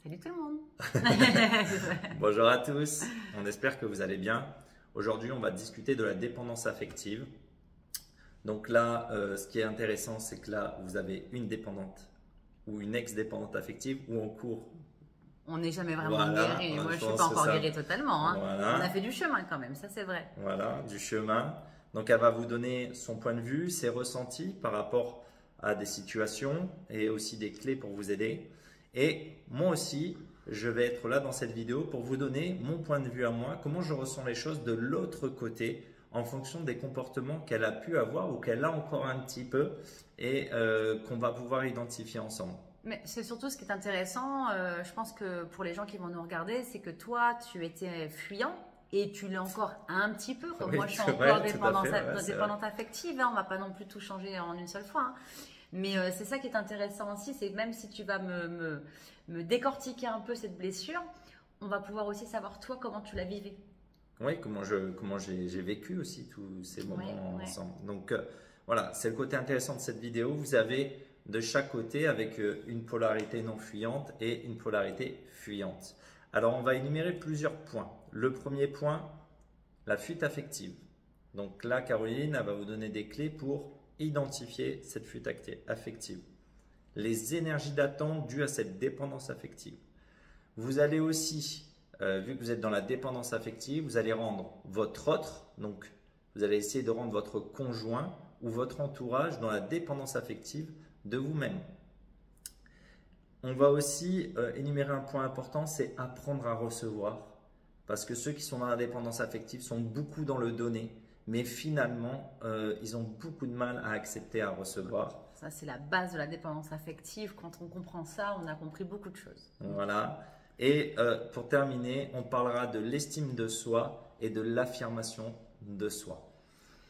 Salut tout le monde. Bonjour à tous, on espère que vous allez bien. Aujourd'hui, on va discuter de la dépendance affective. Donc là, ce qui est intéressant, c'est que là, vous avez une dépendante ou une ex-dépendante affective ou en cours. On n'est jamais vraiment Voilà, guéri. Moi, je je suis pense pas que encore ça- guérie totalement. Hein. Voilà. On a fait du chemin quand même, ça c'est vrai. Voilà, du chemin. Donc, elle va vous donner son point de vue, ses ressentis par rapport à des situations et aussi des clés pour vous aider. Et moi aussi, je vais être là dans cette vidéo pour vous donner mon point de vue à moi, comment je ressens les choses de l'autre côté en fonction des comportements qu'elle a pu avoir ou qu'elle a encore un petit peu et qu'on va pouvoir identifier ensemble. Mais c'est surtout ce qui est intéressant, je pense que pour les gens qui vont nous regarder, c'est que toi, tu étais fuyant et tu l'es encore un petit peu, comme Oui, moi je suis c'est encore vrai, tout à fait, ouais, c'est dépendante affective, hein, on va pas non plus tout changer en une seule fois. Hein. Mais c'est ça qui est intéressant aussi, c'est même si tu vas me décortiquer un peu cette blessure, on va pouvoir aussi savoir toi comment tu la vivais. Oui, comment j'ai vécu aussi tous ces moments Ouais. ensemble. Donc voilà, c'est le côté intéressant de cette vidéo. Vous avez de chaque côté avec une polarité non fuyante et une polarité fuyante. Alors on va énumérer plusieurs points. Le premier point, la fuite affective. Donc là, Caroline, elle va vous donner des clés pour identifier cette fuite affective. Les énergies d'attente dues à cette dépendance affective. Vous allez aussi, vu que vous êtes dans la dépendance affective, vous allez rendre votre autre, donc vous allez essayer de rendre votre conjoint ou votre entourage dans la dépendance affective de vous-même. On va aussi énumérer un point important, c'est apprendre à recevoir. Parce que ceux qui sont dans la dépendance affective sont beaucoup dans le donner, mais finalement, ils ont beaucoup de mal à accepter, à recevoir. Ça, c'est la base de la dépendance affective. Quand on comprend ça, on a compris beaucoup de choses. Voilà. Et pour terminer, on parlera de l'estime de soi et de l'affirmation de soi.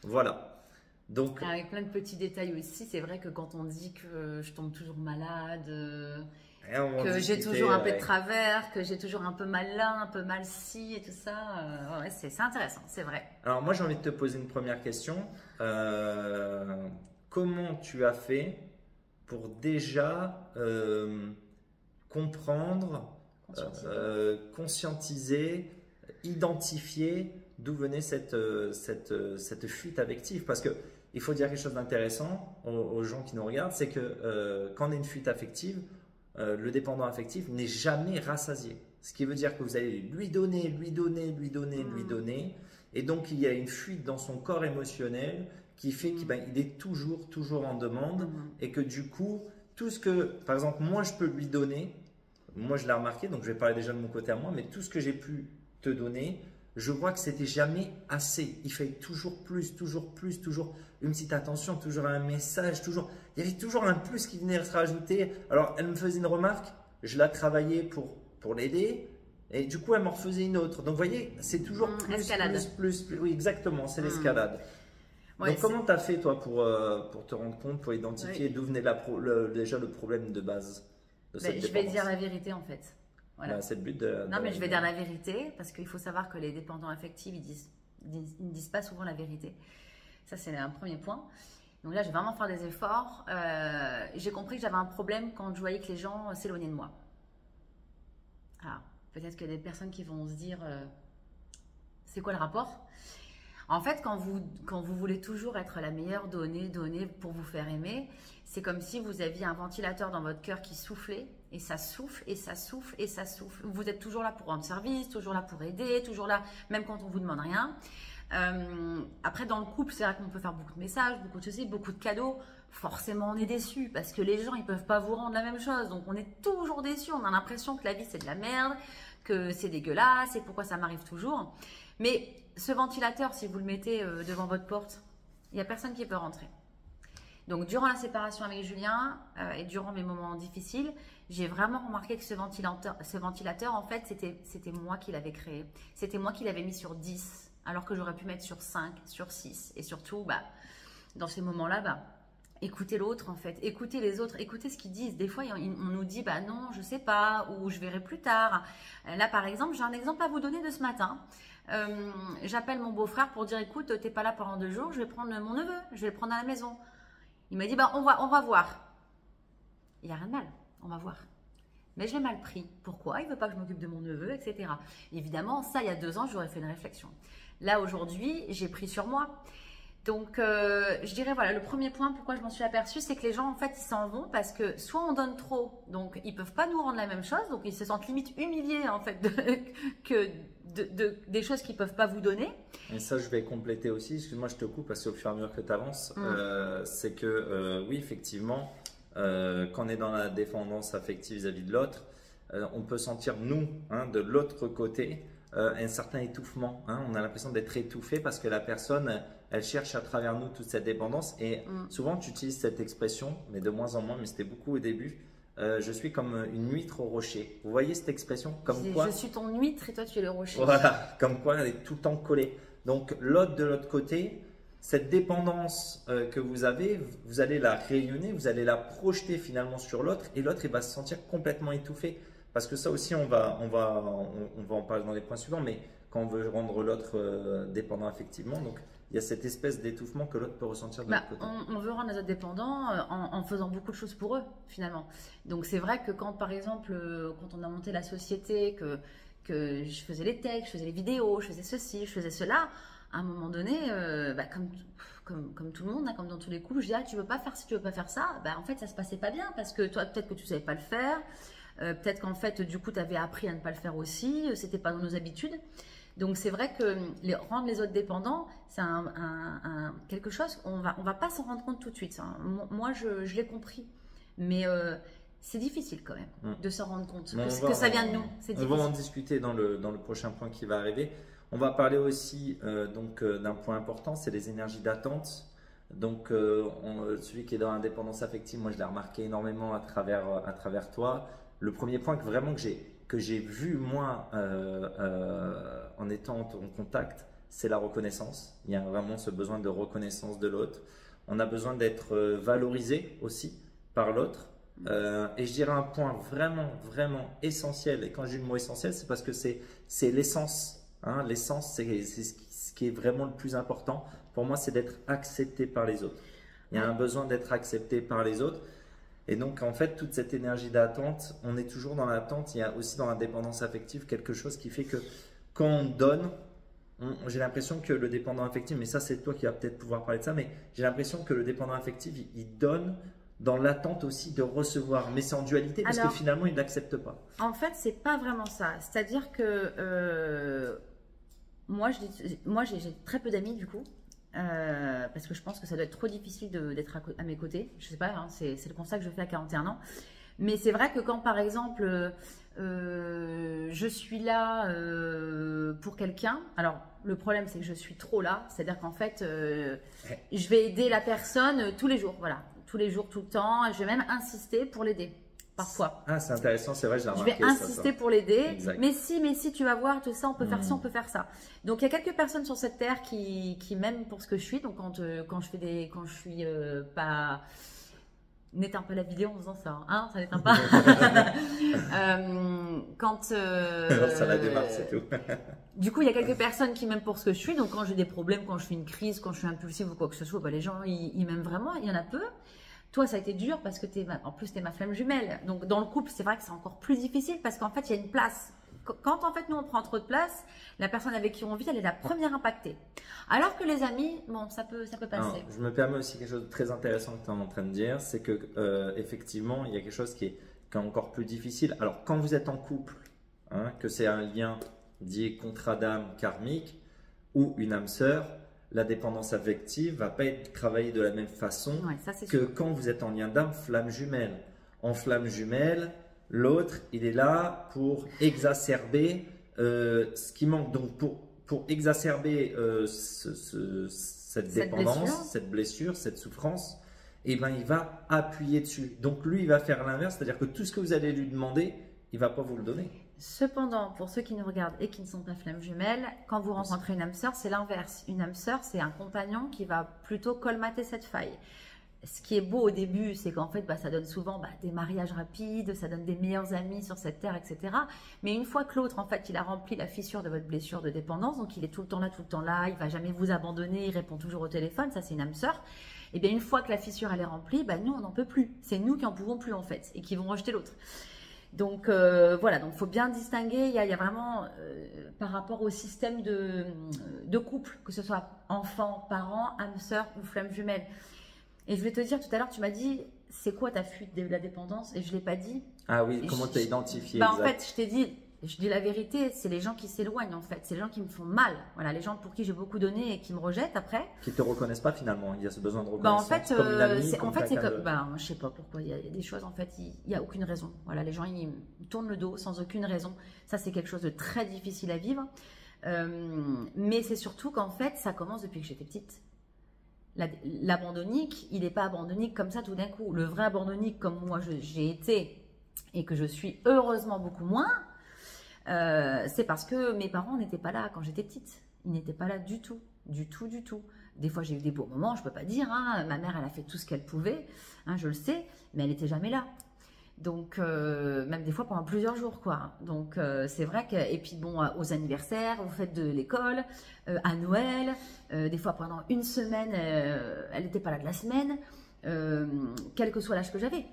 Voilà. Donc, avec plein de petits détails aussi, c'est vrai que quand on dit que je tombe toujours malade, que j'ai toujours un peu de travers, que j'ai toujours un peu mal là, un peu mal ci et tout ça, ouais, c'est intéressant, c'est vrai. Alors moi j'ai envie de te poser une première question. Comment tu as fait pour déjà comprendre, conscientiser, identifier d'où venait cette fuite affective? Parce que il faut dire quelque chose d'intéressant aux gens qui nous regardent, c'est que quand on a une fuite affective, le dépendant affectif n'est jamais rassasié. Ce qui veut dire que vous allez lui donner, et donc il y a une fuite dans son corps émotionnel qui fait qu'il est toujours en demande et que du coup, tout ce que, par exemple, moi je peux lui donner, moi je l'ai remarqué, donc je vais parler déjà de mon côté à moi, mais tout ce que j'ai pu te donner, je vois que c'était jamais assez. Il fallait toujours plus, toujours une petite attention, toujours un message, il y avait toujours un plus qui venait se rajouter. Alors, elle me faisait une remarque, je la travaillais pour l'aider, et du coup, elle m'en refaisait une autre. Donc, vous voyez, c'est toujours plus. Oui, exactement, c'est l'escalade. Ouais, donc, comment tu as fait, toi, pour te rendre compte, pour identifier d'où venait déjà le problème de base de cette je vais dépendance? dire la vérité, en fait. Voilà. C'est le but de… Non, mais je vais dire la vérité parce qu'il faut savoir que les dépendants affectifs, ils ne disent pas souvent la vérité. Ça, c'est un premier point. Donc là, je vais vraiment faire des efforts. J'ai compris que j'avais un problème quand je voyais que les gens s'éloignaient de moi. Alors, peut-être qu'il y a des personnes qui vont se dire c'est quoi le rapport? En fait, quand vous voulez toujours être la meilleure, donner pour vous faire aimer, c'est comme si vous aviez un ventilateur dans votre cœur qui soufflait et ça souffle et ça souffle et ça souffle. Vous êtes toujours là pour rendre service, toujours là pour aider, toujours là même quand on vous demande rien. Après, dans le couple, c'est vrai qu'on peut faire beaucoup de messages, beaucoup de ceci, beaucoup de cadeaux. Forcément, on est déçu parce que les gens, ils peuvent pas vous rendre la même chose. Donc, on est toujours déçu. On a l'impression que la vie, c'est de la merde, que c'est dégueulasse et pourquoi ça m'arrive toujours. Mais ce ventilateur, si vous le mettez devant votre porte, il n'y a personne qui peut rentrer. Donc, durant la séparation avec Julien et durant mes moments difficiles, j'ai vraiment remarqué que ce ventilateur, en fait, c'était moi qui l'avais créé. C'était moi qui l'avais mis sur 10, alors que j'aurais pu mettre sur 5, sur 6. Et surtout, dans ces moments-là, écoutez l'autre, en fait. Écoutez les autres, écoutez ce qu'ils disent. Des fois, on nous dit, non, je sais pas, ou je verrai plus tard. Là, par exemple, j'ai un exemple à vous donner de ce matin. J'appelle mon beau-frère pour dire, écoute, t'es pas là pendant 2 jours, je vais prendre mon neveu, je vais le prendre à la maison. Il m'a dit, on va voir. Il n'y a rien de mal, on va voir. mais je l'ai mal pris. Pourquoi? Il ne veut pas que je m'occupe de mon neveu, etc. Évidemment, ça, il y a 2 ans, j'aurais fait une réflexion. Là, aujourd'hui, j'ai pris sur moi. Donc, je dirais, voilà, le premier point, pourquoi je m'en suis aperçue, c'est que les gens, en fait, ils s'en vont parce que soit on donne trop, donc ils ne peuvent pas nous rendre la même chose, donc ils se sentent limite humiliés, en fait, des choses qu'ils ne peuvent pas vous donner. Et ça, je vais compléter aussi, excuse-moi, je te coupe parce qu'au fur et à mesure que tu avances, c'est que, oui, effectivement, quand on est dans la dépendance affective vis-à-vis de l'autre, on peut sentir, nous, de l'autre côté, un certain étouffement. On a l'impression d'être étouffé parce que la personne, elle cherche à travers nous toute cette dépendance. Et souvent, tu utilises cette expression, mais de moins en moins, mais c'était beaucoup au début. Je suis comme une huître au rocher. Vous voyez cette expression? Comme quoi, je suis ton huître et toi, tu es le rocher. Voilà, comme quoi elle est tout le temps collée. Donc, l'autre de l'autre côté, cette dépendance que vous avez, vous allez la rayonner, vous allez la projeter finalement sur l'autre et l'autre, il va se sentir complètement étouffé. Parce que ça aussi, on va en parler dans les points suivants, mais quand on veut rendre l'autre dépendant affectivement, donc il y a cette espèce d'étouffement que l'autre peut ressentir de l'autre côté. On veut rendre les autres dépendants en faisant beaucoup de choses pour eux, finalement. Donc c'est vrai que quand, par exemple, quand on a monté la société, que je faisais les textes, je faisais les vidéos, je faisais ceci, je faisais cela, à un moment donné, comme tout le monde, comme dans tous les couples, je dis tu veux pas faire ci, tu veux pas faire ça, en fait ça se passait pas bien parce que toi peut-être que tu savais pas le faire, peut-être qu'en fait du coup tu avais appris à ne pas le faire aussi, c'était pas dans nos habitudes. Donc c'est vrai que rendre les autres dépendants, c'est quelque chose, on va pas s'en rendre compte tout de suite. Moi je l'ai compris, mais c'est difficile quand même de s'en rendre compte que ça vient de nous. On va en discuter dans le prochain point qui va arriver. On va parler aussi d'un point important, c'est les énergies d'attente. Donc celui qui est dans l'indépendance affective, moi je l'ai remarqué énormément à travers toi. Le premier point que j'ai vu moi en étant en contact, c'est la reconnaissance. Il y a vraiment ce besoin de reconnaissance de l'autre. On a besoin d'être valorisé aussi par l'autre. Et je dirais un point vraiment, vraiment essentiel. Et quand je dis le mot essentiel, c'est parce que c'est l'essence. L'essence, c'est ce qui est vraiment le plus important. Pour moi, c'est d'être accepté par les autres. Il y a un besoin d'être accepté par les autres. Et donc, en fait, toute cette énergie d'attente, on est toujours dans l'attente. Il y a aussi dans la dépendance affective quelque chose qui fait que quand on donne, j'ai l'impression que le dépendant affectif, mais ça, c'est toi qui vas peut-être pouvoir parler de ça, mais j'ai l'impression que le dépendant affectif, il donne dans l'attente aussi de recevoir. Mais c'est en dualité parce que finalement, il ne l'accepte pas. En fait, c'est pas vraiment ça. C'est-à-dire que moi, j'ai très peu d'amis du coup. Parce que je pense que ça doit être trop difficile d'être à mes côtés. Je sais pas, c'est le constat que je fais à 41 ans. Mais c'est vrai que quand par exemple je suis là pour quelqu'un, alors le problème c'est que je suis trop là, c'est-à-dire qu'en fait je vais aider la personne tous les jours, voilà, tous les jours, tout le temps, et je vais même insister pour l'aider. Parfois. C'est intéressant, c'est vrai, j'ai remarqué. Je vais insister pour l'aider. Mais si, tu vas voir, tout ça, on peut faire ça, on peut faire ça. Donc, il y a quelques personnes sur cette terre qui m'aiment pour ce que je suis. Donc, quand je suis pas... N'éteins pas la vidéo en faisant ça. Ça n'éteint pas. Ça la démarre, c'est tout. Du coup, il y a quelques personnes qui m'aiment pour ce que je suis. Donc, quand j'ai des problèmes, quand je fais une crise, quand je suis impulsive ou quoi que ce soit, les gens, ils m'aiment vraiment. Il y en a peu. Toi, ça a été dur parce que en plus, tu es ma flamme jumelle. Donc, dans le couple, c'est vrai que c'est encore plus difficile parce qu'en fait, il y a une place. Quand en fait, nous, on prend trop de place, la personne avec qui on vit, elle est la première impactée. Alors que les amis, bon, ça peut passer. Alors, je me permets aussi quelque chose de très intéressant que tu es en train de dire, c'est que effectivement, il y a quelque chose qui est encore plus difficile. Alors, quand vous êtes en couple, que c'est un lien dit contrat d'âme karmique ou une âme sœur, la dépendance affective va pas être travaillée de la même façon que quand vous êtes en lien d'âme flamme jumelle. En flamme jumelle, l'autre, il est là pour exacerber ce qui manque. Donc, pour exacerber cette dépendance, cette blessure, cette souffrance, il va appuyer dessus. Donc, lui, il va faire l'inverse, c'est-à-dire que tout ce que vous allez lui demander, il ne va pas vous le donner. Cependant, pour ceux qui nous regardent et qui ne sont pas flammes jumelles, quand vous rencontrez une âme sœur, c'est l'inverse. Une âme sœur, c'est un compagnon qui va plutôt colmater cette faille. Ce qui est beau au début, c'est qu'en fait, ça donne souvent des mariages rapides, ça donne des meilleurs amis sur cette terre, etc. Mais une fois que l'autre, en fait, il a rempli la fissure de votre blessure de dépendance, donc il est tout le temps là, il ne va jamais vous abandonner, il répond toujours au téléphone, ça c'est une âme sœur. Et bien une fois que la fissure elle est remplie, nous on n'en peut plus. C'est nous qui n'en pouvons plus en fait et qui vont rejeter l'autre. Donc voilà, donc faut bien distinguer, il y a vraiment par rapport au système de couple, que ce soit enfant, parent, âme sœur ou flamme jumelle. Et je voulais te dire, tout à l'heure, tu m'as dit, c'est quoi ta fuite de la dépendance? Et je ne l'ai pas dit. Ah oui, comment tu as identifié? En fait, je t'ai dit, je dis la vérité, c'est les gens qui s'éloignent en fait, c'est les gens qui me font mal. Voilà, les gens pour qui j'ai beaucoup donné et qui me rejettent après. Qui te reconnaissent pas finalement, il y a ce besoin de reconnaissance. En fait, comme une amie, c'est comme, je sais pas pourquoi, il y a des choses en fait, il n'y a aucune raison. Voilà, les gens ils tournent le dos sans aucune raison. Ça c'est quelque chose de très difficile à vivre. Mais c'est surtout qu'en fait, ça commence depuis que j'étais petite. L'abandonnique, il n'est pas abandonnique comme ça tout d'un coup. Le vrai abandonnique comme moi j'ai été et que je suis heureusement beaucoup moins, c'est parce que mes parents n'étaient pas là quand j'étais petite. Ils n'étaient pas là du tout, du tout, du tout. Des fois j'ai eu des beaux moments, je ne peux pas dire, hein. Ma mère elle a fait tout ce qu'elle pouvait, hein, je le sais, mais elle n'était jamais là. Donc, même des fois pendant plusieurs jours, quoi. Donc, c'est vrai que, et puis bon, aux anniversaires, aux fêtes de l'école, à Noël, des fois pendant une semaine, elle n'était pas là de la semaine, quel que soit l'âge que j'avais.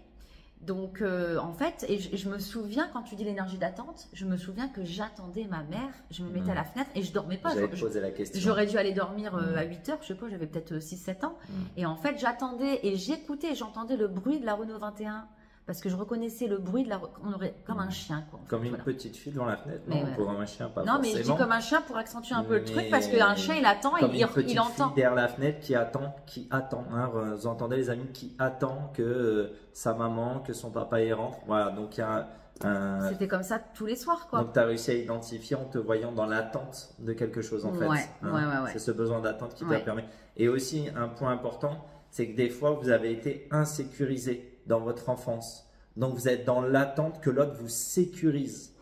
Donc, en fait, et je me souviens, quand tu dis l'énergie d'attente, je me souviens que j'attendais ma mère, je me mettais à la fenêtre et je dormais pas. J'avais posé la question. J'aurais dû aller dormir à 8 heures, je sais pas, j'avais peut-être 6-7 ans. Et en fait, j'attendais et j'écoutais, j'entendais le bruit de la Renault 21. Parce que je reconnaissais le bruit de la... On aurait comme un chien, quoi. Comme une petite fille devant la fenêtre, non, pour un chien, pas non, forcément. mais je dis comme un chien pour accentuer un peu le truc, parce qu'un chien, il attend, comme il une petite entend. Fille derrière la fenêtre qui attend. Hein, vous entendez les amis, qui attend que sa maman, que son papa y rentre. Voilà, donc il y a C'était comme ça tous les soirs, quoi. Donc tu as réussi à identifier en te voyant dans l'attente de quelque chose, en fait. Ouais. C'est ce besoin d'attente qui t'a permis. Et aussi, un point important, c'est que des fois, vous avez été insécurisé dans votre enfance. Donc, vous êtes dans l'attente que l'autre vous sécurise.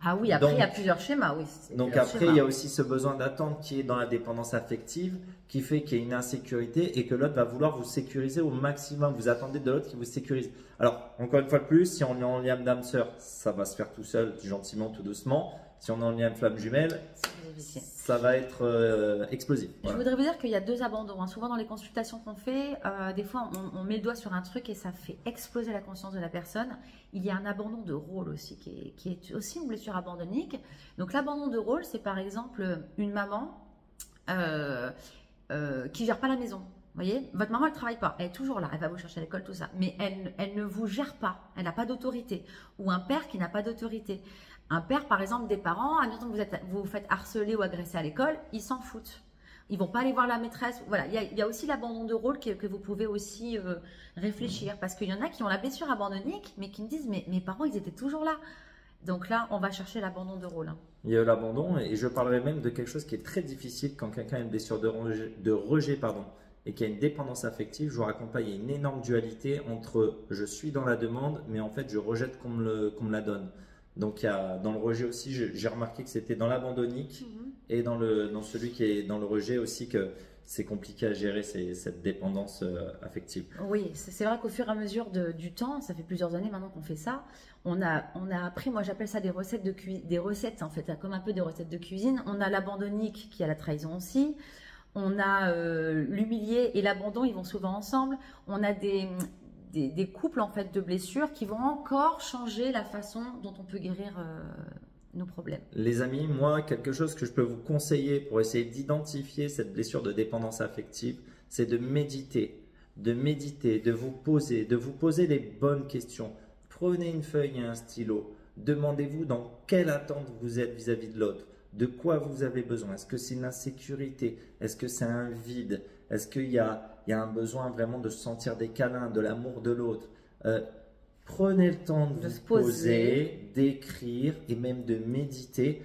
Ah oui, après, il y a plusieurs schémas, oui. Donc, après, il y a aussi ce besoin d'attente qui est dans la dépendance affective, qui fait qu'il y a une insécurité et que l'autre va vouloir vous sécuriser au maximum. Vous attendez de l'autre qui vous sécurise. Alors, encore une fois de plus, si on est en lien d'âme-sœur, ça va se faire tout seul, gentiment, tout doucement. Si on est en lien de flamme jumelle, ça va être explosif. Voilà. Je voudrais vous dire qu'il y a deux abandons. Hein. Souvent dans les consultations qu'on fait, des fois on met le doigt sur un truc et ça fait exploser la conscience de la personne. Il y a un abandon de rôle aussi qui est aussi une blessure abandonnique. Donc l'abandon de rôle, c'est par exemple une maman qui gère pas la maison. Vous voyez, votre maman, elle ne travaille pas, elle est toujours là, elle va vous chercher à l'école, tout ça, mais elle ne vous gère pas, elle n'a pas d'autorité. Ou un père qui n'a pas d'autorité. Un père, par exemple, des parents, admettons que vous vous faites harceler ou agresser à l'école, ils s'en foutent. Ils vont pas aller voir la maîtresse. Voilà, il y a aussi l'abandon de rôle que vous pouvez aussi réfléchir. Parce qu'il y en a qui ont la blessure abandonnique, mais qui me disent, mais mes parents, ils étaient toujours là. Donc là, on va chercher l'abandon de rôle. Hein. Il y a l'abandon, et je parlerai même de quelque chose qui est très difficile quand quelqu'un a une blessure de rejet, et qui a une dépendance affective. Je vous raccompagne, il y a une énorme dualité entre je suis dans la demande, mais en fait, je rejette qu'on me la donne. Donc, dans le rejet aussi, j'ai remarqué que c'était dans l'abandonnique et dans celui qui est dans le rejet aussi que c'est compliqué à gérer cette dépendance affective. Oui, c'est vrai qu'au fur et à mesure du temps, ça fait plusieurs années maintenant qu'on fait ça, on a appris, moi j'appelle ça des recettes en fait, comme un peu des recettes de cuisine. On a l'abandonnique qui a la trahison aussi. On a l'humilié et l'abandon, ils vont souvent ensemble. On a des couples en fait de blessures qui vont encore changer la façon dont on peut guérir nos problèmes. Les amis, moi, quelque chose que je peux vous conseiller pour essayer d'identifier cette blessure de dépendance affective, c'est de méditer, de vous poser les bonnes questions. Prenez une feuille et un stylo, demandez-vous dans quelle attente vous êtes vis-à-vis de l'autre, de quoi vous avez besoin. Est-ce que c'est une insécurité? Est-ce que c'est un vide? Est-ce qu'il y a un besoin vraiment de sentir des câlins, de l'amour de l'autre? Prenez le temps de vous poser, d'écrire et même de méditer.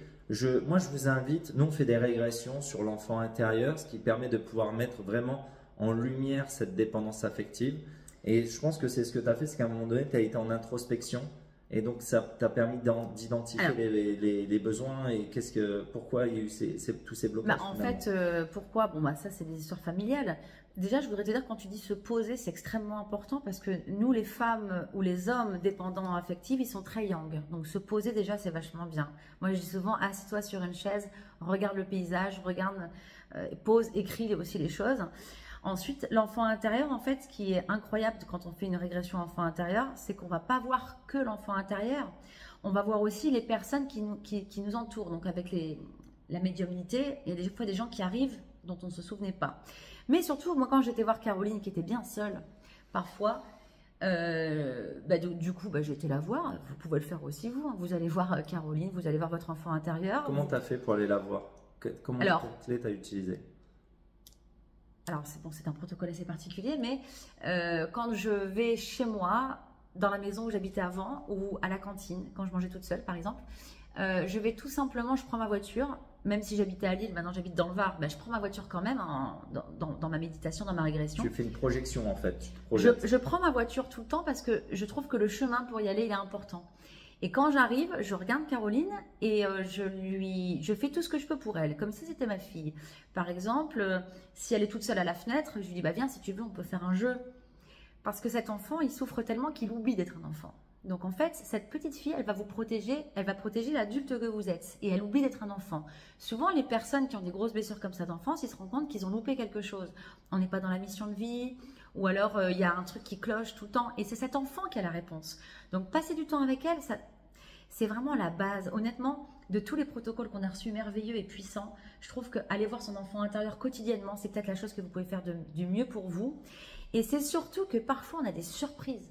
Moi, je vous invite, nous on fait des régressions sur l'enfant intérieur, ce qui permet de pouvoir mettre vraiment en lumière cette dépendance affective. Et je pense que c'est ce que tu as fait, c'est qu'à un moment donné, tu as été en introspection. Et donc, ça t'a permis d'identifier les besoins et pourquoi il y a eu tous ces blocages. En fait, pourquoi? Ça, c'est des histoires familiales. Déjà, je voudrais te dire, quand tu dis se poser, c'est extrêmement important parce que nous, les femmes ou les hommes dépendants affectifs, ils sont très yang. Donc, se poser, déjà, c'est vachement bien. Moi, je dis souvent, assis-toi sur une chaise, regarde le paysage, pose, écris aussi les choses. Ensuite, l'enfant intérieur, en fait, ce qui est incroyable quand on fait une régression enfant intérieur, c'est qu'on ne va pas voir que l'enfant intérieur. On va voir aussi les personnes qui nous entourent. Donc, avec la médiumnité, il y a des fois des gens qui arrivent dont on ne se souvenait pas. Mais surtout, moi, quand j'étais voir Caroline, qui était bien seule, parfois, du coup, j'ai été la voir. Vous pouvez le faire aussi, vous. Hein. Vous allez voir Caroline, vous allez voir votre enfant intérieur. Comment tu as fait pour aller la voir? Comment tu as utilisé? Alors, c'est un protocole assez particulier, mais quand je vais chez moi, dans la maison où j'habitais avant, ou à la cantine, quand je mangeais toute seule, par exemple, je vais tout simplement, je prends ma voiture, même si j'habitais à Lille, maintenant j'habite dans le Var, je prends ma voiture quand même dans ma méditation, dans ma régression. Tu fais une projection en fait. Je prends ma voiture tout le temps parce que je trouve que le chemin pour y aller, il est important. Et quand j'arrive, je regarde Caroline et je fais tout ce que je peux pour elle, comme si c'était ma fille. Par exemple, si elle est toute seule à la fenêtre, je lui dis, viens, si tu veux, on peut faire un jeu. Parce que cet enfant, il souffre tellement qu'il oublie d'être un enfant. Donc en fait, cette petite fille, elle va vous protéger, elle va protéger l'adulte que vous êtes. Et elle oublie d'être un enfant. Souvent, les personnes qui ont des grosses blessures comme ça d'enfance, ils se rendent compte qu'ils ont loupé quelque chose. On n'est pas dans la mission de vie, ou alors il y a un truc qui cloche tout le temps. Et c'est cet enfant qui a la réponse. Donc passer du temps avec elle, c'est vraiment la base. Honnêtement, de tous les protocoles qu'on a reçus merveilleux et puissants, je trouve qu'aller voir son enfant intérieur quotidiennement, c'est peut-être la chose que vous pouvez faire du mieux pour vous. Et c'est surtout que parfois, on a des surprises.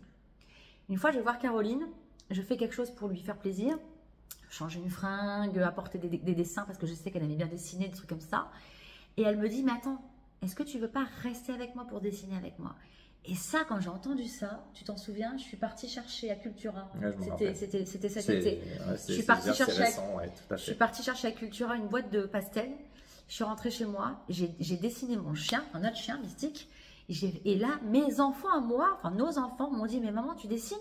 Une fois, je vais voir Caroline, je fais quelque chose pour lui faire plaisir, changer une fringue, apporter des dessins parce que je sais qu'elle aimait bien dessiner, des trucs comme ça. Et elle me dit, mais attends, est-ce que tu veux pas rester avec moi pour dessiner avec moi? Et ça, quand j'ai entendu ça, tu t'en souviens, je suis partie chercher à Cultura. Ouais, c'était cet été. Je suis partie chercher à Cultura une boîte de pastels. Je suis rentrée chez moi, j'ai dessiné mon chien, un autre chien mystique. Et là, mes enfants à moi, enfin nos enfants m'ont dit, mais maman, tu dessines?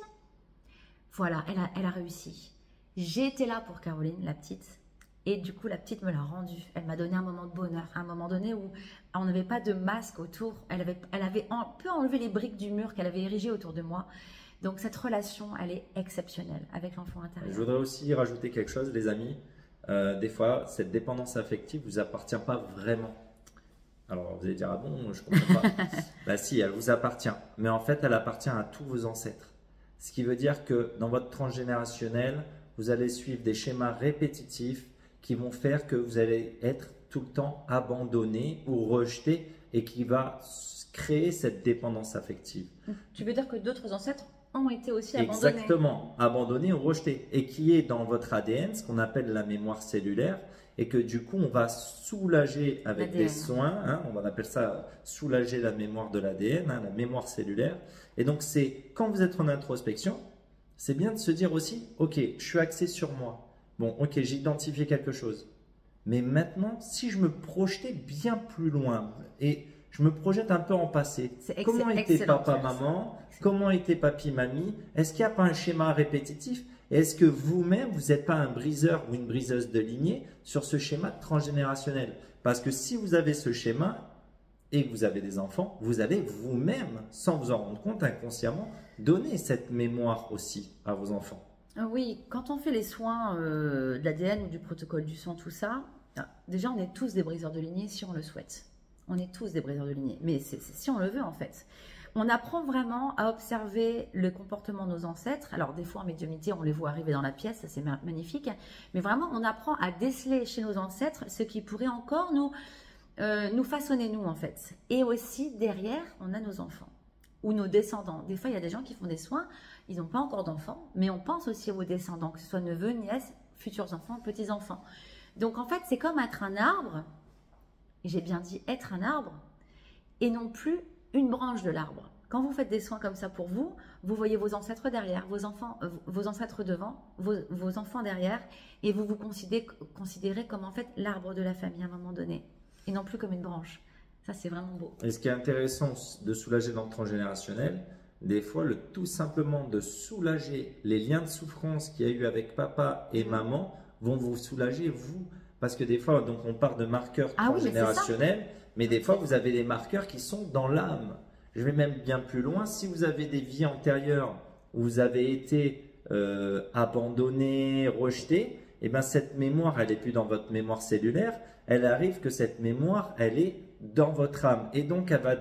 Voilà, elle a réussi. J'ai été là pour Caroline, la petite. Et du coup, la petite me l'a rendu. Elle m'a donné un moment de bonheur. À un moment donné où on n'avait pas de masque autour. Elle avait un peu enlevé les briques du mur qu'elle avait érigé autour de moi. Donc, cette relation, elle est exceptionnelle avec l'enfant intérieur. Je voudrais aussi rajouter quelque chose, les amis. Des fois, cette dépendance affective ne vous appartient pas vraiment. Alors, vous allez dire, ah bon, je ne comprends pas. Si, elle vous appartient. Mais en fait, elle appartient à tous vos ancêtres. Ce qui veut dire que dans votre transgénérationnel, vous allez suivre des schémas répétitifs qui vont faire que vous allez être tout le temps abandonné ou rejeté et qui va créer cette dépendance affective. Tu veux dire que d'autres ancêtres ont été aussi abandonnés? Exactement, abandonnés ou rejetés. Et qui est dans votre ADN, ce qu'on appelle la mémoire cellulaire, et que du coup, on va soulager avec des soins, on va appeler ça soulager la mémoire de l'ADN, la mémoire cellulaire. Et donc, c'est quand vous êtes en introspection, c'est bien de se dire aussi, ok, je suis axé sur moi. Bon, ok, j'ai identifié quelque chose. Mais maintenant, si je me projetais bien plus loin et je me projette un peu en passé, comment était papa, maman? Comment était papi, mamie? Est-ce qu'il n'y a pas un schéma répétitif? Est-ce que vous-même, vous n'êtes pas un briseur ou une briseuse de lignée sur ce schéma transgénérationnel? Parce que si vous avez ce schéma et que vous avez des enfants, vous allez vous-même, sans vous en rendre compte inconsciemment, donner cette mémoire aussi à vos enfants. Oui, quand on fait les soins de l'ADN ou du protocole du sang, tout ça, déjà on est tous des briseurs de lignée si on le souhaite. On est tous des briseurs de lignée, mais c'est si on le veut en fait. On apprend vraiment à observer le comportement de nos ancêtres. Alors des fois en médiumnité, on les voit arriver dans la pièce, ça c'est magnifique. Mais vraiment, on apprend à déceler chez nos ancêtres ce qui pourrait encore nous façonner nous en fait. Et aussi derrière, on a nos enfants ou nos descendants. Des fois, il y a des gens qui font des soins, ils n'ont pas encore d'enfants, mais on pense aussi aux descendants, que ce soit neveux, nièces, futurs enfants, petits-enfants. Donc en fait, c'est comme être un arbre, j'ai bien dit être un arbre, et non plus une branche de l'arbre. Quand vous faites des soins comme ça pour vous, vous voyez vos ancêtres derrière, vos ancêtres devant, vos enfants derrière, et vous vous considérez comme en fait l'arbre de la famille à un moment donné, et non plus comme une branche. Ça, c'est vraiment beau. Et ce qui est intéressant de soulager dans le transgénérationnel, des fois, tout simplement de soulager les liens de souffrance qu'il y a eu avec papa et maman vont vous soulager vous. Parce que des fois, donc on part de marqueurs transgénérationnels, mais des fois, vous avez des marqueurs qui sont dans l'âme. Je vais même bien plus loin. Si vous avez des vies antérieures où vous avez été abandonné, rejeté, et bien cette mémoire, elle n'est plus dans votre mémoire cellulaire. Elle arrive que cette mémoire, elle est dans votre âme. Et donc, elle va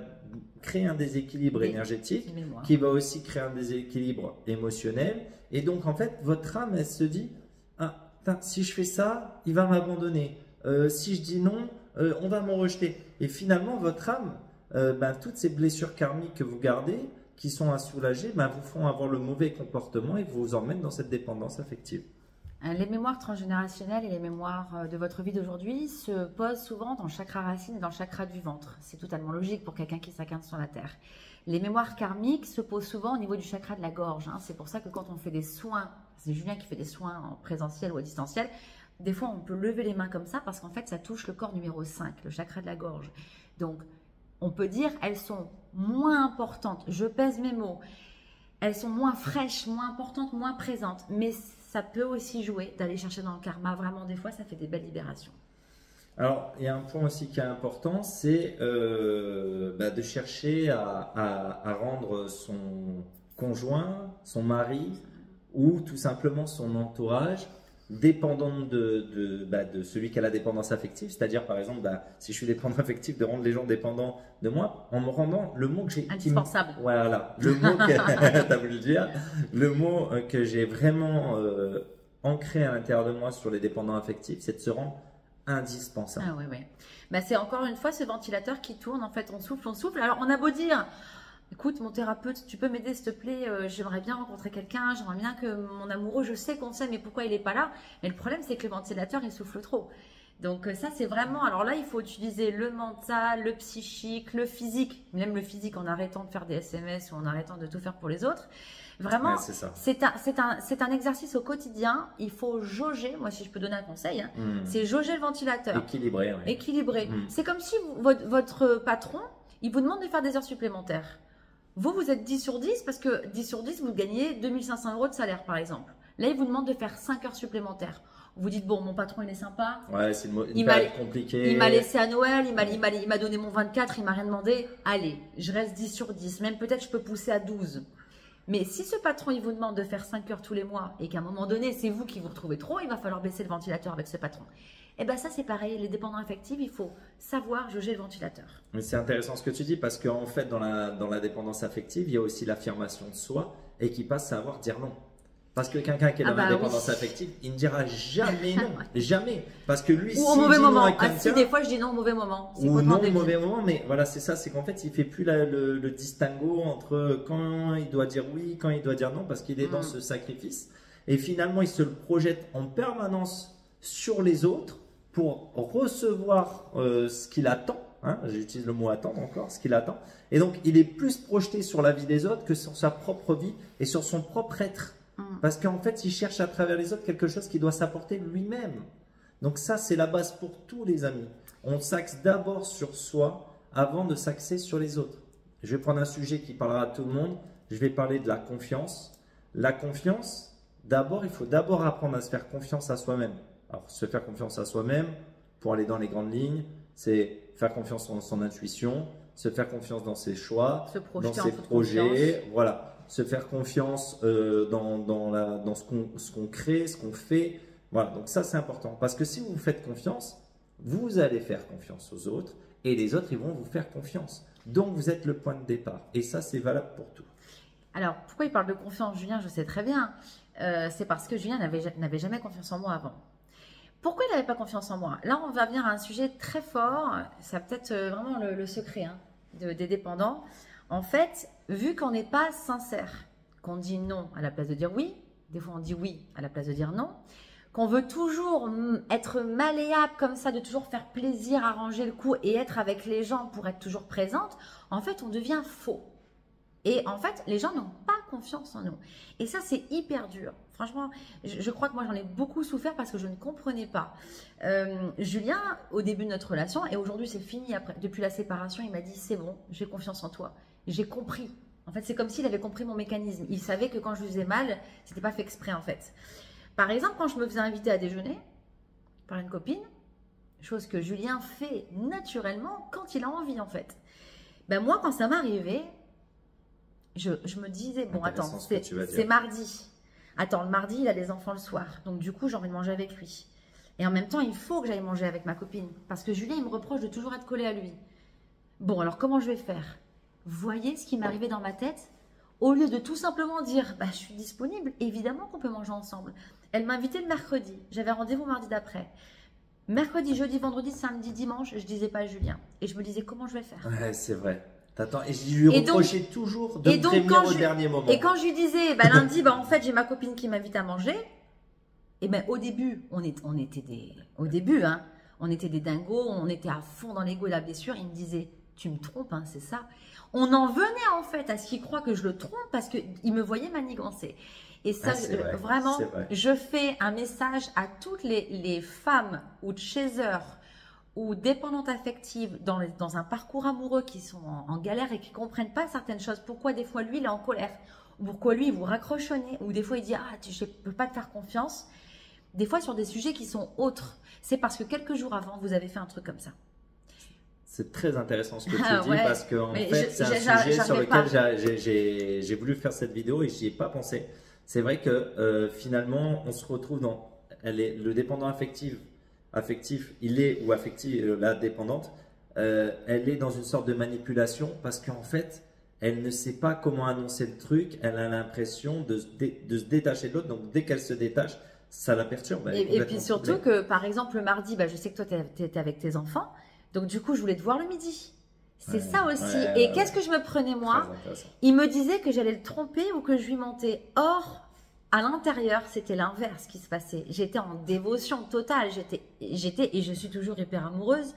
créer un déséquilibre énergétique, qui va aussi créer un déséquilibre émotionnel. Et donc, en fait, votre âme, elle se dit, ah, si je fais ça, il va m'abandonner. Si je dis non, on va me rejeter. Et finalement, votre âme, toutes ces blessures karmiques que vous gardez, qui sont à soulager, vous font avoir le mauvais comportement et vous emmènent dans cette dépendance affective. Les mémoires transgénérationnelles et les mémoires de votre vie d'aujourd'hui se posent souvent dans le chakra racine et dans le chakra du ventre. C'est totalement logique pour quelqu'un qui s'incarne sur la Terre. Les mémoires karmiques se posent souvent au niveau du chakra de la gorge. C'est pour ça que quand on fait des soins, c'est Julien qui fait des soins en présentiel ou à distanciel, des fois on peut lever les mains comme ça parce qu'en fait ça touche le corps numéro 5, le chakra de la gorge. Donc on peut dire elles sont moins importantes, je pèse mes mots, elles sont moins fraîches, moins importantes, moins présentes, mais ça peut aussi jouer d'aller chercher dans le karma. Vraiment, des fois, ça fait des belles libérations. Alors, il y a un point aussi qui est important, c'est de chercher à rendre son conjoint, son mari ou tout simplement son entourage dépendant de celui qui a la dépendance affective. C'est-à-dire, par exemple, si je suis dépendant affectif, de rendre les gens dépendants de moi en me rendant le mot que j'ai… Indispensable. Voilà, le mot que… t'as voulu le dire. Le mot que j'ai vraiment ancré à l'intérieur de moi sur les dépendants affectifs, c'est de se rendre indispensable. Ah oui, oui. C'est encore une fois ce ventilateur qui tourne. En fait, on souffle, on souffle. Alors, on a beau dire… Écoute, mon thérapeute, tu peux m'aider s'il te plaît, j'aimerais bien rencontrer quelqu'un, j'aimerais bien que mon amoureux, je sais qu'on s'aime, mais pourquoi il n'est pas là? Mais le problème, c'est que le ventilateur, il souffle trop. Donc ça, c'est vraiment… Alors là, il faut utiliser le mental, le psychique, le physique, même le physique en arrêtant de faire des SMS ou en arrêtant de tout faire pour les autres. Vraiment, c'est un exercice au quotidien. Il faut jauger, moi si je peux donner un conseil, c'est jauger le ventilateur. Équilibrer. Ouais. Équilibrer. C'est comme si votre patron, il vous demande de faire des heures supplémentaires. Vous êtes 10 sur 10 parce que 10 sur 10, vous gagnez 2500 € de salaire par exemple. Là, il vous demande de faire 5 heures supplémentaires. Vous dites, bon, mon patron, il est sympa. Ouais, c'est une période compliquée. Il m'a laissé à Noël, il m'a donné mon 24, il m'a rien demandé. Allez, je reste 10 sur 10. Même peut-être je peux pousser à 12. Mais si ce patron, il vous demande de faire 5 heures tous les mois et qu'à un moment donné, c'est vous qui vous retrouvez trop, il va falloir baisser le ventilateur avec ce patron. Et bien ça, c'est pareil. Les dépendants affectifs, il faut savoir jauger le ventilateur. Mais c'est intéressant ce que tu dis parce qu'en fait, dans la dépendance affective, il y a aussi l'affirmation de soi et qui passe à savoir dire non. Parce que quelqu'un qui est dans la dépendance affective, il ne dira jamais non. Jamais. Parce que lui, ou au mauvais moment. Si des fois, je dis non au mauvais moment. Ou non au mauvais moment, mais voilà, c'est ça. C'est qu'en fait, il ne fait plus le distinguo entre quand il doit dire oui, quand il doit dire non, parce qu'il est dans ce sacrifice. Et finalement, il se le projette en permanence sur les autres pour recevoir ce qu'il attend. J'utilise le mot attendre encore, ce qu'il attend. Et donc, il est plus projeté sur la vie des autres que sur sa propre vie et sur son propre être. Parce qu'en fait, il cherche à travers les autres quelque chose qu'il doit s'apporter lui-même. Donc ça, c'est la base pour tous les amis. On s'axe d'abord sur soi avant de s'axer sur les autres. Je vais prendre un sujet qui parlera à tout le monde. Je vais parler de la confiance. La confiance, d'abord, il faut d'abord apprendre à se faire confiance à soi-même. Alors, se faire confiance à soi-même, pour aller dans les grandes lignes, c'est faire confiance en son intuition, se faire confiance dans ses choix, dans ses projets, voilà. Se faire confiance dans ce qu'on crée, ce qu'on fait. Voilà, donc ça c'est important. Parce que si vous vous faites confiance, vous allez faire confiance aux autres et les autres, ils vont vous faire confiance. Donc vous êtes le point de départ. Et ça, c'est valable pour tout. Alors, pourquoi il parle de confiance, Julien? Je sais très bien. C'est parce que Julien n'avait jamais confiance en moi avant. Pourquoi il n'avait pas confiance en moi? Là, on va venir à un sujet très fort. Ça peut-être vraiment le secret des dépendants. En fait, vu qu'on n'est pas sincère, qu'on dit non à la place de dire oui, des fois on dit oui à la place de dire non, qu'on veut toujours être malléable comme ça, de toujours faire plaisir, arranger le coup et être avec les gens pour être toujours présente, en fait, on devient faux. Et en fait, les gens n'ont pas confiance en nous. Et ça, c'est hyper dur. Franchement, je crois que moi, j'en ai beaucoup souffert parce que je ne comprenais pas. Julien, au début de notre relation, et aujourd'hui, c'est fini, depuis la séparation, il m'a dit, c'est bon, j'ai confiance en toi. J'ai compris. En fait, c'est comme s'il avait compris mon mécanisme. Il savait que quand je lui faisais mal, c'était pas fait exprès, en fait. Par exemple, quand je me faisais inviter à déjeuner par une copine, chose que Julien fait naturellement quand il a envie, en fait. Ben moi, quand ça m'arrivait, je me disais, bon, attends, c'est mardi. Attends, le mardi, il a des enfants le soir. Donc, du coup, j'ai envie de manger avec lui. Et en même temps, il faut que j'aille manger avec ma copine. Parce que Julien, il me reproche de toujours être collé à lui. Bon, alors comment je vais faire? voyez ce qui m'arrivait dans ma tête? Au lieu de tout simplement dire, bah, je suis disponible, évidemment qu'on peut manger ensemble. Elle m'invitait le mercredi, j'avais rendez-vous mardi d'après. Mercredi, jeudi, vendredi, samedi, dimanche, je disais pas à Julien. Et je me disais, comment je vais faire? Ouais, c'est vrai. T'attends, et je lui reprochais toujours de me prévenir au dernier moment. Et quand je lui disais, bah, lundi, bah, en fait, j'ai ma copine qui m'invite à manger. Et ben au début, on était des dingos, on était à fond dans l'ego et la blessure. Il me disait, tu me trompes, hein, c'est ça. On en venait en fait à ce qu'il croit que je le trompe parce qu'il me voyait manigancer. Et ça, vraiment, je fais un message à toutes les femmes ou chasers ou dépendantes affectives dans un parcours amoureux qui sont en galère et qui ne comprennent pas certaines choses. Pourquoi des fois lui, il est en colère? Pourquoi lui, il vous raccroche au nez? Ou des fois, il dit, ah, je ne peux pas te faire confiance. Des fois, sur des sujets qui sont autres. C'est parce que quelques jours avant, vous avez fait un truc comme ça. C'est très intéressant ce que tu dis parce qu'en fait, c'est un sujet sur lequel j'ai voulu faire cette vidéo et je n'y ai pas pensé. C'est vrai que finalement, on se retrouve dans le dépendant affectif, il est ou affectif, la dépendante, elle est dans une sorte de manipulation parce qu'en fait, elle ne sait pas comment annoncer le truc, elle a l'impression de se détacher de l'autre, donc dès qu'elle se détache, ça la perturbe. Et puis surtout que, par exemple, le mardi, bah, je sais que toi, tu étais avec tes enfants. Donc, du coup, je voulais te voir le midi. C'est ça aussi. Et qu'est-ce que je me prenais, moi? Il me disait que j'allais le tromper ou que je lui mentais. Or, à l'intérieur, c'était l'inverse qui se passait. J'étais en dévotion totale. J'étais et je suis toujours hyper amoureuse.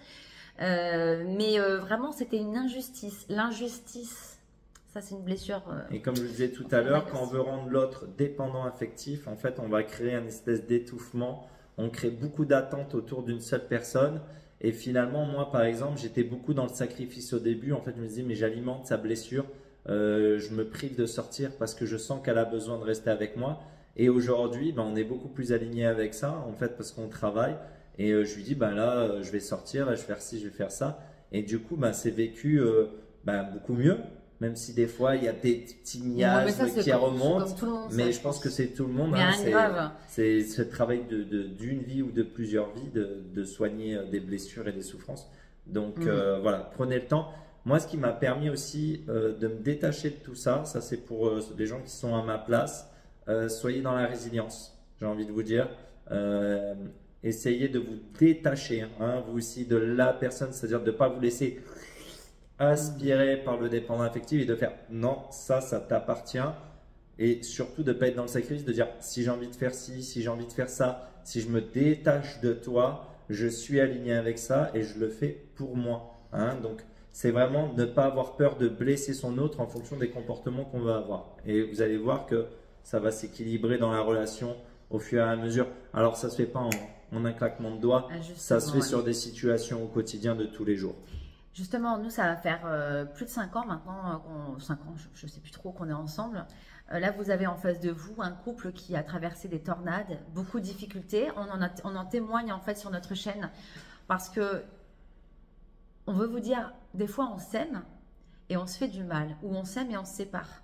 Mais vraiment, c'était une injustice. L'injustice, ça, c'est une blessure. Et comme je le disais tout à l'heure, quand on veut rendre l'autre dépendant affectif, en fait, on va créer une espèce d'étouffement. On crée beaucoup d'attentes autour d'une seule personne. Et finalement, moi, par exemple, j'étais beaucoup dans le sacrifice au début. En fait, je me disais, mais j'alimente sa blessure. Je me prive de sortir parce que je sens qu'elle a besoin de rester avec moi. Et aujourd'hui, ben, on est beaucoup plus aligné avec ça, en fait, parce qu'on travaille. Et je lui dis, ben là, je vais sortir, là, je vais faire ci, je vais faire ça. Et du coup, ben, c'est vécu beaucoup mieux. Même si des fois, il y a des petits miasmes qui remontent. Mais je pense que c'est tout le monde. C'est ce travail d'une vie ou de plusieurs vies de soigner des blessures et des souffrances. Donc voilà, prenez le temps. Moi, ce qui m'a permis aussi de me détacher de tout ça, ça c'est pour les gens qui sont à ma place, soyez dans la résilience, j'ai envie de vous dire. Essayez de vous détacher, hein, vous aussi, de la personne, c'est-à-dire de ne pas vous laisser aspirer par le dépendant affectif et de faire non, ça t'appartient. Et surtout de ne pas être dans le sacrifice, de dire si j'ai envie de faire ci, si j'ai envie de faire ça, si je me détache de toi, je suis aligné avec ça et je le fais pour moi. Hein. Donc, c'est vraiment ne pas avoir peur de blesser son autre en fonction des comportements qu'on va avoir. Et vous allez voir que ça va s'équilibrer dans la relation au fur et à mesure. Alors, ça ne se fait pas en un claquement de doigts, ça se fait sur des situations au quotidien de tous les jours. Justement, nous, ça va faire plus de 5 ans maintenant, 5 ans, je ne sais plus trop qu'on est ensemble. Là, vous avez en face de vous un couple qui a traversé des tornades, beaucoup de difficultés. On en témoigne en fait sur notre chaîne parce que on veut vous dire, des fois on s'aime et on se fait du mal, ou on s'aime et on se sépare.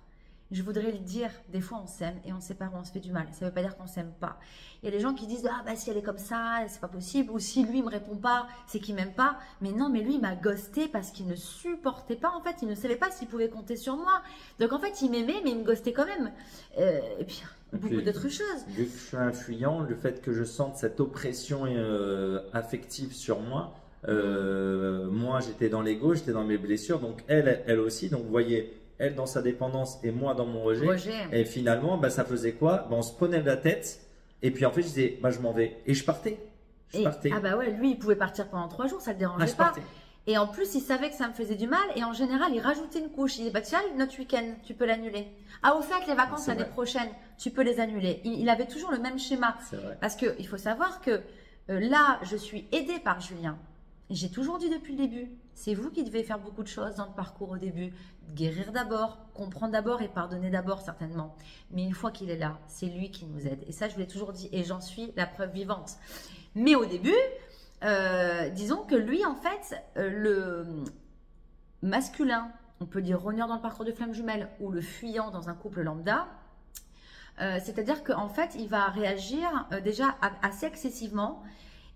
Je voudrais le dire, des fois on s'aime et on se sépare ou on se fait du mal. Ça ne veut pas dire qu'on ne s'aime pas. Il y a des gens qui disent, ah bah si elle est comme ça, c'est pas possible. Ou si lui ne me répond pas, c'est qu'il m'aime pas. Mais non, mais lui il m'a ghosté parce qu'il ne supportait pas. En fait, il ne savait pas s'il pouvait compter sur moi. Donc en fait, il m'aimait, mais il me ghostait quand même. Et puis, beaucoup d'autres choses. Vu que je suis un fuyant, le fait que je sente cette oppression affective sur moi, moi j'étais dans l'ego, j'étais dans mes blessures. Donc elle aussi. Donc vous voyez, elle dans sa dépendance et moi dans mon rejet. Et finalement, bah, ça faisait quoi? Bah, on se prenait la tête et puis en fait je disais, bah, je m'en vais. Et je partais. Ah bah ouais, lui il pouvait partir pendant 3 jours, ça ne le dérangeait pas. Et en plus il savait que ça me faisait du mal et en général il rajoutait une couche. Il disait, bah tiens, notre week-end, tu peux l'annuler. Ah au fait, les vacances l'année prochaine, tu peux les annuler. Il avait toujours le même schéma. Parce qu'il faut savoir que là, je suis aidée par Julien. J'ai toujours dit depuis le début, c'est vous qui devez faire beaucoup de choses dans le parcours au début. Guérir d'abord, comprendre d'abord et pardonner d'abord certainement. Mais une fois qu'il est là, c'est lui qui nous aide. Et ça, je vous l'ai toujours dit et j'en suis la preuve vivante. Mais au début, disons que lui, en fait, le masculin, on peut dire rogneur dans le parcours de flamme jumelle ou le fuyant dans un couple lambda, c'est-à-dire qu'en fait, il va réagir déjà assez excessivement.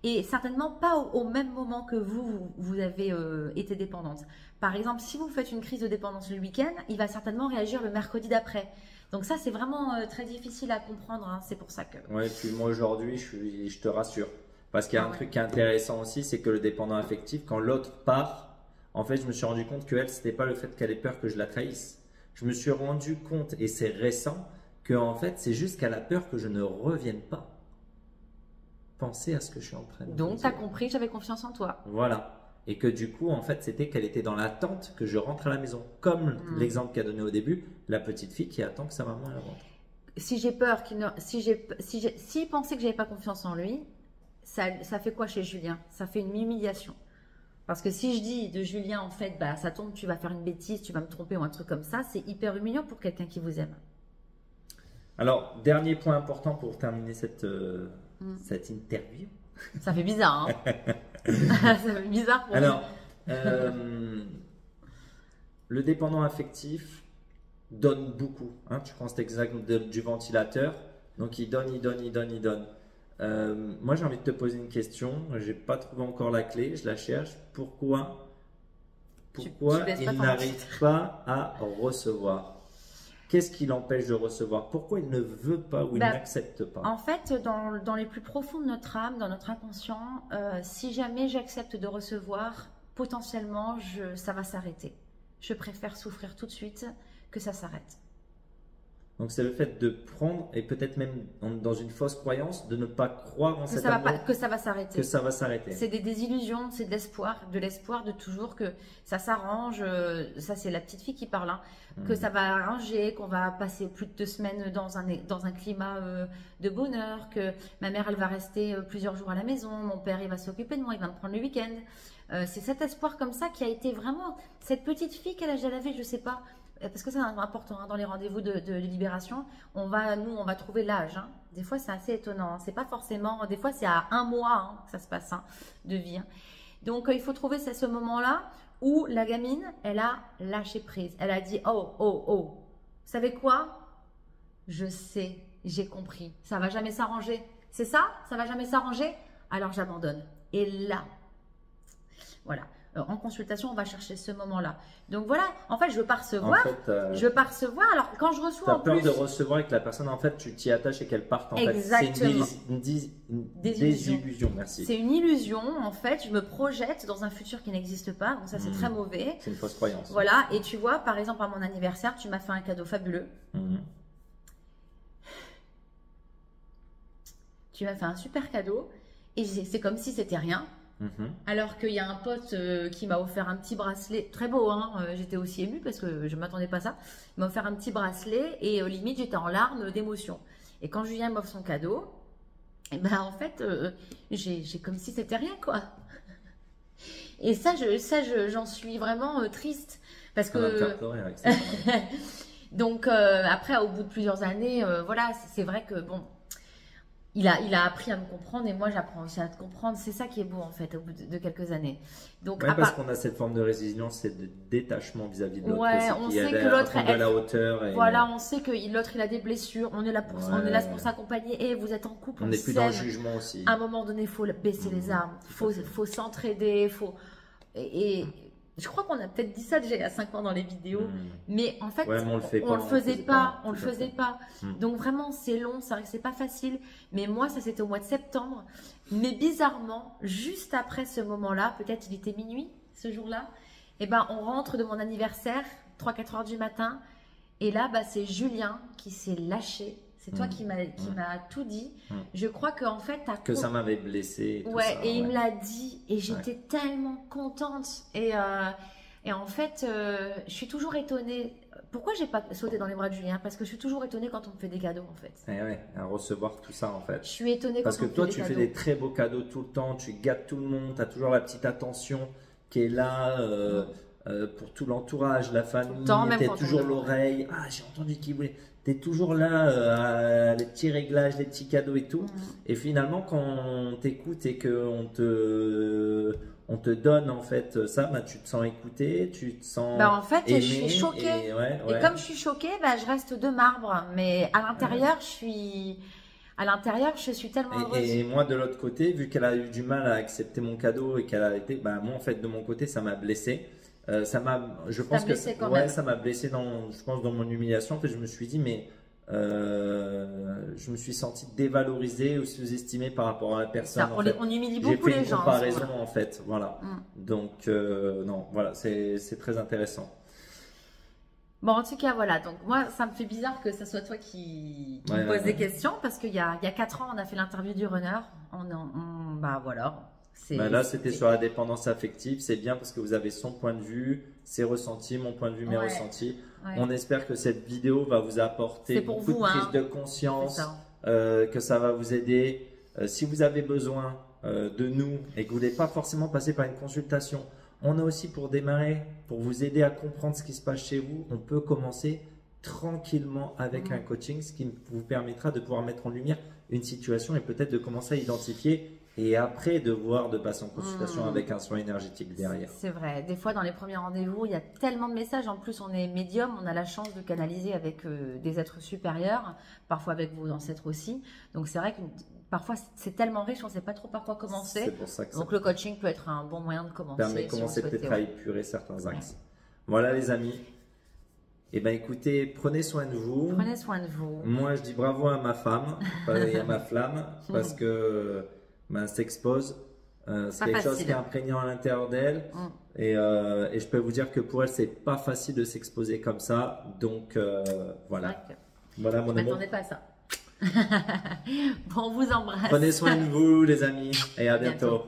Et certainement pas au même moment que vous avez été dépendante. Par exemple, si vous faites une crise de dépendance le week-end, il va certainement réagir le mercredi d'après. Donc ça, c'est vraiment très difficile à comprendre. Hein. C'est pour ça que… Ouais, puis moi aujourd'hui, je te rassure. Parce qu'il y a un truc qui est intéressant aussi, c'est que le dépendant affectif, quand l'autre part, en fait, je me suis rendu compte qu'elle, c'était pas le fait qu'elle ait peur que je la trahisse. Je me suis rendu compte, et c'est récent, que en fait, c'est juste qu'elle a peur que je ne revienne pas. Pensez à ce que je suis en train de dire. Donc, tu as compris que j'avais confiance en toi. Voilà. Et que du coup, en fait, c'était qu'elle était dans l'attente que je rentre à la maison. Comme l'exemple qu'a donné au début, la petite fille qui attend que sa maman elle rentre. Si j'ai peur s'il pensait que j'avais pas confiance en lui, ça fait quoi chez Julien? Ça fait une humiliation. Parce que si je dis de Julien, en fait, bah, ça tombe, tu vas faire une bêtise, tu vas me tromper ou un truc comme ça, c'est hyper humiliant pour quelqu'un qui vous aime. Alors, dernier point important pour terminer cette interview. Ça fait bizarre, hein. Ça fait bizarre pour Alors, le dépendant affectif donne beaucoup. Hein. Tu prends cet exemple du ventilateur. Donc, il donne. Moi, j'ai envie de te poser une question. Je n'ai pas trouvé encore la clé. Je la cherche. Pourquoi il n'arrive pas à recevoir? Qu'est-ce qui l'empêche de recevoir? Pourquoi il ne veut pas ou il n'accepte pas? En fait, dans les plus profonds de notre âme, dans notre inconscient, si jamais j'accepte de recevoir, potentiellement, ça va s'arrêter. Je préfère souffrir tout de suite que ça s'arrête. Donc, c'est le fait de prendre, et peut-être même dans une fausse croyance, de ne pas croire en cet amour. Que ça va s'arrêter. Que ça va s'arrêter. C'est des illusions, c'est de l'espoir de toujours que ça s'arrange. Ça, c'est la petite fille qui parle, hein, que ça va arranger, qu'on va passer plus de 2 semaines dans un climat de bonheur, que ma mère, elle va rester plusieurs jours à la maison, mon père, il va s'occuper de moi, il va me prendre le week-end. C'est cet espoir comme ça qui a été vraiment… Cette petite fille, quel âge elle avait, je ne sais pas. Parce que c'est important hein, dans les rendez-vous de libération, on va trouver l'âge. Hein. Des fois, c'est assez étonnant. Hein. C'est pas forcément. Des fois, c'est à 1 mois hein, que ça se passe hein, de vie. Hein. Donc, il faut trouver ce moment-là où la gamine, elle a lâché prise. Elle a dit oh. Vous savez quoi? Je sais, j'ai compris. Ça va jamais s'arranger. C'est ça? Ça va jamais s'arranger? Alors, j'abandonne. Et là, voilà. En consultation, on va chercher ce moment-là. Donc voilà, en fait, je veux pas recevoir. Je veux pas recevoir. Alors, quand je reçois en plus… Tu as peur de recevoir et que la personne, en fait, tu t'y attaches et qu'elle parte. En Exactement. C'est une désillusion. Merci. C'est une illusion. En fait, je me projette dans un futur qui n'existe pas. Donc ça, c'est très mauvais. C'est une fausse croyance. Voilà. Et tu vois, par exemple, à mon anniversaire, tu m'as fait un cadeau fabuleux. Tu m'as fait un super cadeau. Et c'est comme si c'était rien. Alors qu'il y a un pote qui m'a offert un petit bracelet, très beau, hein, j'étais aussi émue parce que je ne m'attendais pas à ça. Il m'a offert un petit bracelet et limite j'étais en larmes d'émotion. Et quand Julien m'offre son cadeau, et ben en fait, j'ai comme si c'était rien quoi. Et ça, j'en suis vraiment triste parce que. Donc après, au bout de plusieurs années, voilà, c'est vrai que bon. Il a appris à me comprendre et moi j'apprends aussi à te comprendre. C'est ça qui est beau en fait au bout de quelques années. Donc, parce qu'on a cette forme de résilience, c'est de détachement vis-à-vis de l'autre. Ouais, on sait que l'autre est à la hauteur. Voilà, on sait que l'autre il a des blessures. On est là pour s'accompagner et vous êtes en couple. On n'est plus dans le jugement aussi. À un moment donné, il faut baisser les armes. Il faut s'entraider. Et je crois qu'on a peut-être dit ça déjà il y a 5 ans dans les vidéos, mais en fait, on le faisait pas. Donc vraiment, c'est long, c'est vrai que c'est pas facile. Mais moi, ça c'était au mois de septembre. Mais bizarrement, juste après ce moment-là, peut-être il était minuit ce jour-là, et ben on rentre de mon anniversaire, 3-4 heures du matin, et là, c'est Julien qui s'est lâché. C'est toi qui m'as tout dit. Je crois qu'en fait, que ça m'avait blessé. Et il me l'a dit. Et j'étais tellement contente. Et en fait, je suis toujours étonnée. Pourquoi j'ai pas sauté dans les bras de Julien? Parce que je suis toujours étonnée quand on me fait des cadeaux, en fait. À recevoir tout ça, en fait. Je suis étonnée parce que toi, tu fais des très beaux cadeaux tout le temps. Tu gâtes tout le monde. Tu as toujours la petite attention qui est là. Pour tout l'entourage, la famille, tu es toujours l'oreille. Ah, j'ai entendu qu'il voulait. Tu es toujours là, les petits réglages, les petits cadeaux et tout. Et finalement, quand on t'écoute et qu'on te donne en fait ça, tu te sens écouté, tu te sens en fait, aimé, je suis choquée. Et comme je suis choquée, je reste de marbre. Mais à l'intérieur, je suis… À l'intérieur, je suis tellement heureuse. Et moi, de l'autre côté, vu qu'elle a eu du mal à accepter mon cadeau et qu'elle a été, bah, moi, en fait, de mon côté, ça m'a blessé. Je pense que ça m'a blessé je pense, dans mon humiliation. En fait, je me suis dit, mais je me suis senti dévalorisé ou sous-estimé par rapport à la personne. On humilie beaucoup les gens. J'ai fait une comparaison, en fait. Voilà. Donc, non, voilà, c'est très intéressant. Bon, en tout cas, voilà. Donc, moi, ça me fait bizarre que ce soit toi qui me pose des questions parce qu'il y a 4 ans, on a fait l'interview du runner. Bah, voilà. Là, c'était sur la dépendance affective. C'est bien parce que vous avez son point de vue, ses ressentis, mon point de vue, mes ressentis. On espère que cette vidéo va vous apporter beaucoup de prise de conscience, que ça va vous aider. Si vous avez besoin de nous et que vous voulez pas forcément passer par une consultation, on a aussi pour démarrer, pour vous aider à comprendre ce qui se passe chez vous, on peut commencer tranquillement avec un coaching, ce qui vous permettra de pouvoir mettre en lumière une situation et peut-être de commencer à identifier et après de passer en consultation avec un soin énergétique derrière. C'est vrai. Des fois, dans les premiers rendez-vous, il y a tellement de messages. En plus, on est médium, on a la chance de canaliser avec des êtres supérieurs, parfois avec vos ancêtres aussi. Donc, c'est vrai que parfois, c'est tellement riche, on ne sait pas trop par quoi commencer. C'est pour ça que donc, le coaching peut être un bon moyen de commencer. Permet de commencer peut-être à épurer certains axes. Voilà, les amis. Eh bien, écoutez, prenez soin de vous. Prenez soin de vous. Moi, je dis bravo à ma femme et à ma flamme parce que s'expose. C'est quelque chose qui est imprégnant à l'intérieur d'elle. Et je peux vous dire que pour elle, c'est pas facile de s'exposer comme ça. Donc, voilà. Voilà mon amour. Je ne m'attendais pas à ça. Bon, on vous embrasse. Prenez soin de vous, les amis. Et à bientôt.